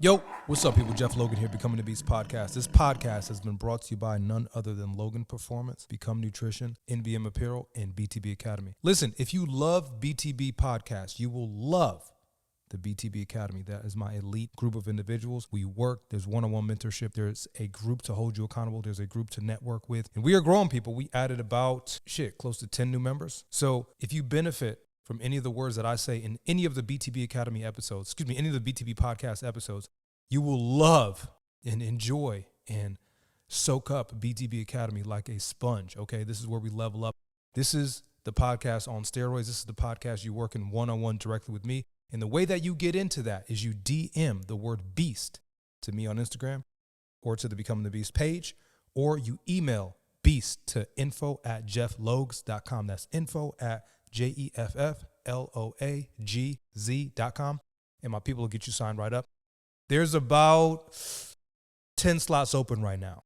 Yo, what's up, people? Jeff Logan here, Becoming the Beast podcast. This podcast has been brought to you by none other than Logan Performance, Become Nutrition, NVM Apparel, and BTB Academy. Listen, if you love BTB podcasts, you will love the BTB Academy. That is my elite group of individuals. We work. There's one-on-one mentorship. There's a group to hold you accountable. There's a group to network with. And we are growing, people. We added about, close to 10 new members. So if you benefit from any of the words that I say in any of the BTB Academy episodes, any of the BTB podcast episodes, you will love and enjoy and soak up BTB Academy like a sponge, okay? This is where we level up. This is the podcast on steroids. This is the podcast you work in one-on-one directly with me. And the way that you get into that is you DM the word beast to me on Instagram or to the Becoming the Beast page, or you email beast to info@jefflogs.com. That's info@jefflogz.com. And my people will get you signed right up. There's about 10 slots open right now.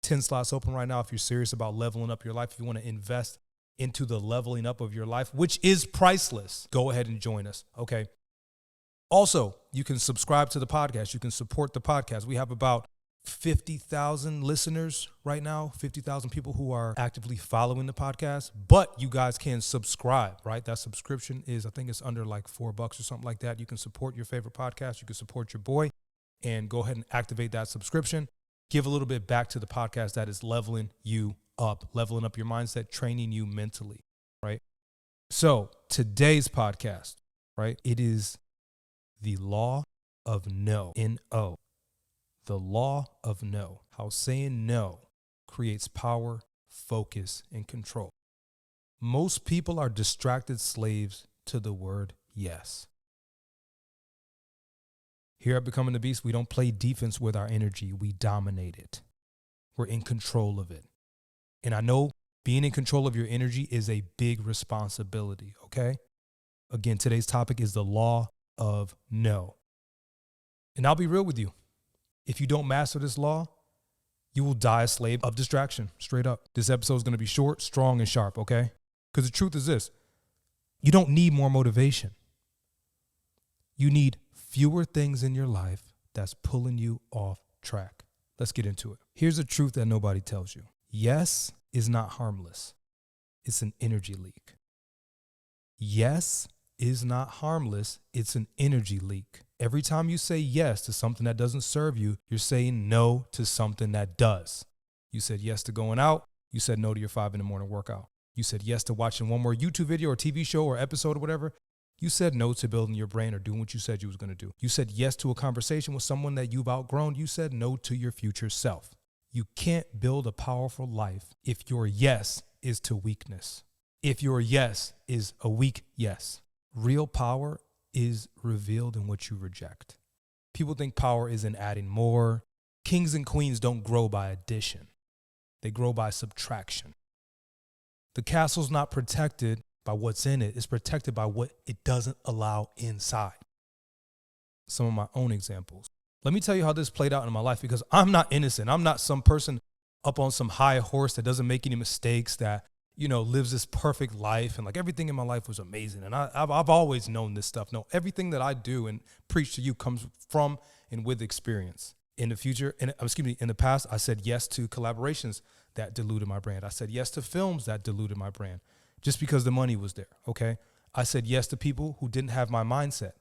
10 slots open right now if you're serious about leveling up your life, if you want to invest into the leveling up of your life, which is priceless. Go ahead and join us, okay? Also, you can subscribe to the podcast. You can support the podcast. We have about 50,000 listeners right now, 50,000 people who are actively following the podcast, but you guys can subscribe, right? That subscription is, I think it's under like $4 or something like that. You can support your favorite podcast. You can support your boy and go ahead and activate that subscription. Give a little bit back to the podcast that is leveling you up, leveling up your mindset, training you mentally, right? So today's podcast, right? It is the law of no, N-O. The law of no. How saying no creates power, focus, and control. Most people are distracted slaves to the word yes. Here at Becoming the Beast, we don't play defense with our energy. We dominate it. We're in control of it. And I know being in control of your energy is a big responsibility, okay? Again, today's topic is the law of no. And I'll be real with you. If you don't master this law, you will die a slave of distraction, straight up. This episode is going to be short, strong, and sharp, okay? Because the truth is this. You don't need more motivation. You need fewer things in your life that's pulling you off track. Let's get into it. Here's the truth that nobody tells you. Yes is not harmless. It's an energy leak. Yes is not harmless. It's an energy leak. Every time you say yes to something that doesn't serve you, you're saying no to something that does. You said yes to going out. You said no to your 5 a.m. workout. You said yes to watching one more YouTube video or TV show or episode or whatever. You said no to building your brain or doing what you said you was going to do. You said yes to a conversation with someone that you've outgrown. You said no to your future self. You can't build a powerful life if your yes is to weakness. If your yes is a weak yes. Real power is revealed in what you reject. People think power is in adding more. Kings and queens don't grow by addition. They grow by subtraction. The castle's not protected by what's in it. It's protected by what it doesn't allow inside. Some of my own examples. Let me tell you how this played out in my life, because I'm not innocent. I'm not some person up on some high horse that doesn't make any mistakes, that lives this perfect life, and like everything in my life was amazing. And I've always known this stuff. No, everything that I do and preach to you comes from and with experience. In the past, I said yes to collaborations that diluted my brand. I said yes to films that diluted my brand just because the money was there, okay? I said yes to people who didn't have my mindset.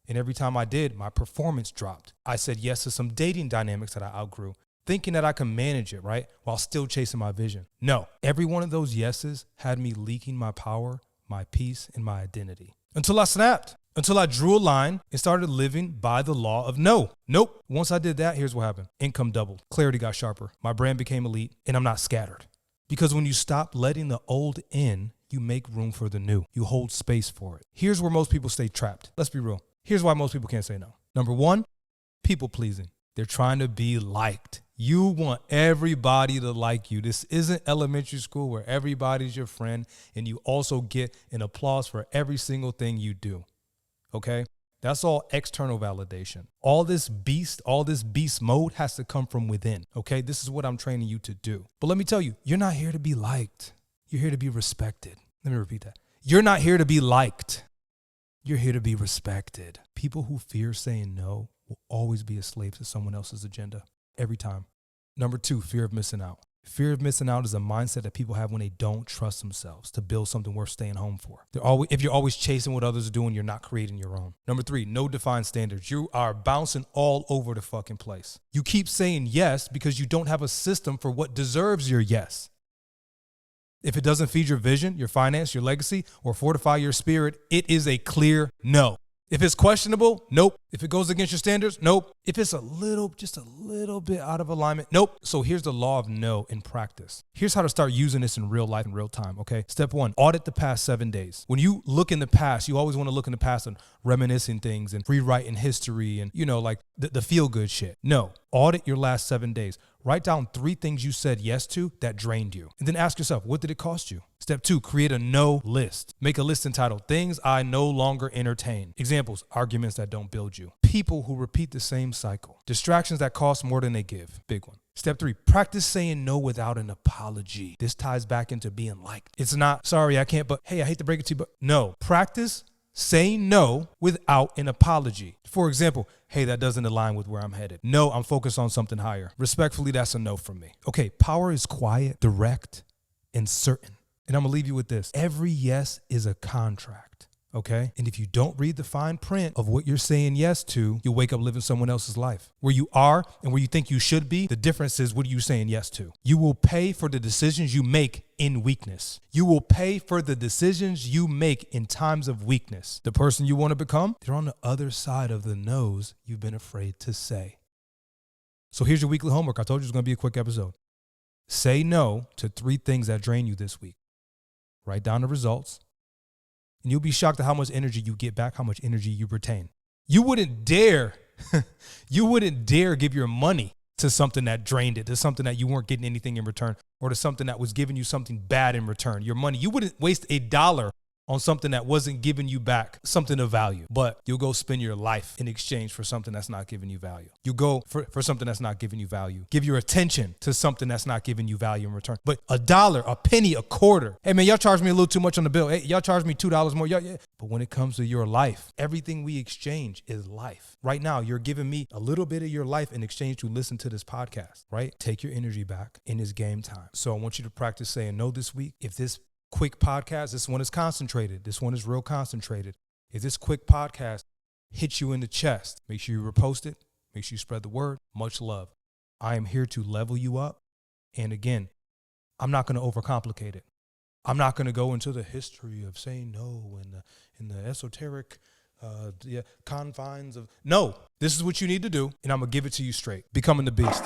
And every time I did, my performance dropped. I said yes to some dating dynamics that I outgrew, thinking that I can manage it, right, while still chasing my vision. No, every one of those yeses had me leaking my power, my peace, and my identity. Until I snapped, until I drew a line and started living by the law of no. Nope. Once I did that, here's what happened. Income doubled. Clarity got sharper. My brand became elite, and I'm not scattered. Because when you stop letting the old in, you make room for the new. You hold space for it. Here's where most people stay trapped. Let's be real. Here's why most people can't say no. Number one, people pleasing. They're trying to be liked. You want everybody to like you. This isn't elementary school where everybody's your friend and you also get an applause for every single thing you do. Okay? That's all external validation. All this beast mode has to come from within. Okay? This is what I'm training you to do. But let me tell you, you're not here to be liked. You're here to be respected. Let me repeat that. You're not here to be liked. You're here to be respected. People who fear saying no will always be a slave to someone else's agenda. Every time. Number 2, fear of missing out. Fear of missing out is a mindset that people have when they don't trust themselves to build something worth staying home for. If you're always chasing what others are doing, you're not creating your own. Number 3, no defined standards. You are bouncing all over the fucking place. You keep saying yes because you don't have a system for what deserves your yes. If it doesn't feed your vision, your finance, your legacy, or fortify your spirit, it is a clear no. If it's questionable, nope. If it goes against your standards, nope. If it's just a little bit out of alignment, nope. So here's the law of no in practice. Here's how to start using this in real life, in real time, okay? Step 1, audit the past 7 days. When you look in the past, you always want to look in the past and reminiscing things and rewriting history and, like the feel-good shit. No, audit your last 7 days. Write down 3 things you said yes to that drained you. And then ask yourself, what did it cost you? Step 2, create a no list. Make a list entitled Things I No Longer Entertain. Examples, arguments that don't build you. People who repeat the same cycle. Distractions that cost more than they give. Big one. Step 3, practice saying no without an apology. This ties back into being liked. It's not, sorry, I can't, but hey, I hate to break it to you, but no. Practice saying no without an apology. For example, hey, that doesn't align with where I'm headed. No, I'm focused on something higher. Respectfully, that's a no from me. Okay, power is quiet, direct, and certain. And I'm going to leave you with this. Every yes is a contract, okay? And if you don't read the fine print of what you're saying yes to, you'll wake up living someone else's life. Where you are and where you think you should be, the difference is what are you saying yes to? You will pay for the decisions you make in weakness. You will pay for the decisions you make in times of weakness. The person you want to become, they're on the other side of the no's you've been afraid to say. So here's your weekly homework. I told you it's going to be a quick episode. Say no to 3 things that drain you this week. Write down the results, and you'll be shocked at how much energy you get back, how much energy you retain. You wouldn't dare give your money to something that drained it, to something that you weren't getting anything in return, or to something that was giving you something bad in return. Your money, you wouldn't waste $1 on something that wasn't giving you back something of value, but you'll go spend your life in exchange for something that's not giving you value. You go for something that's not giving you value. Give your attention to something that's not giving you value in return. But $1, a penny, a quarter. Hey man, y'all charge me a little too much on the bill. Hey, y'all charge me $2 more. Yeah. But when it comes to your life, everything we exchange is life. Right now, you're giving me a little bit of your life in exchange to listen to this podcast, right? Take your energy back in this game time. So I want you to practice saying no this week. If this quick podcast, this one is concentrated. This one is real concentrated. If this quick podcast hits you in the chest, make sure you repost it. Make sure you spread the word. Much love. I am here to level you up. And again, I'm not going to overcomplicate it. I'm not going to go into the history of saying no and the esoteric confines of no. This is what you need to do, and I'm going to give it to you straight. Becoming the beast.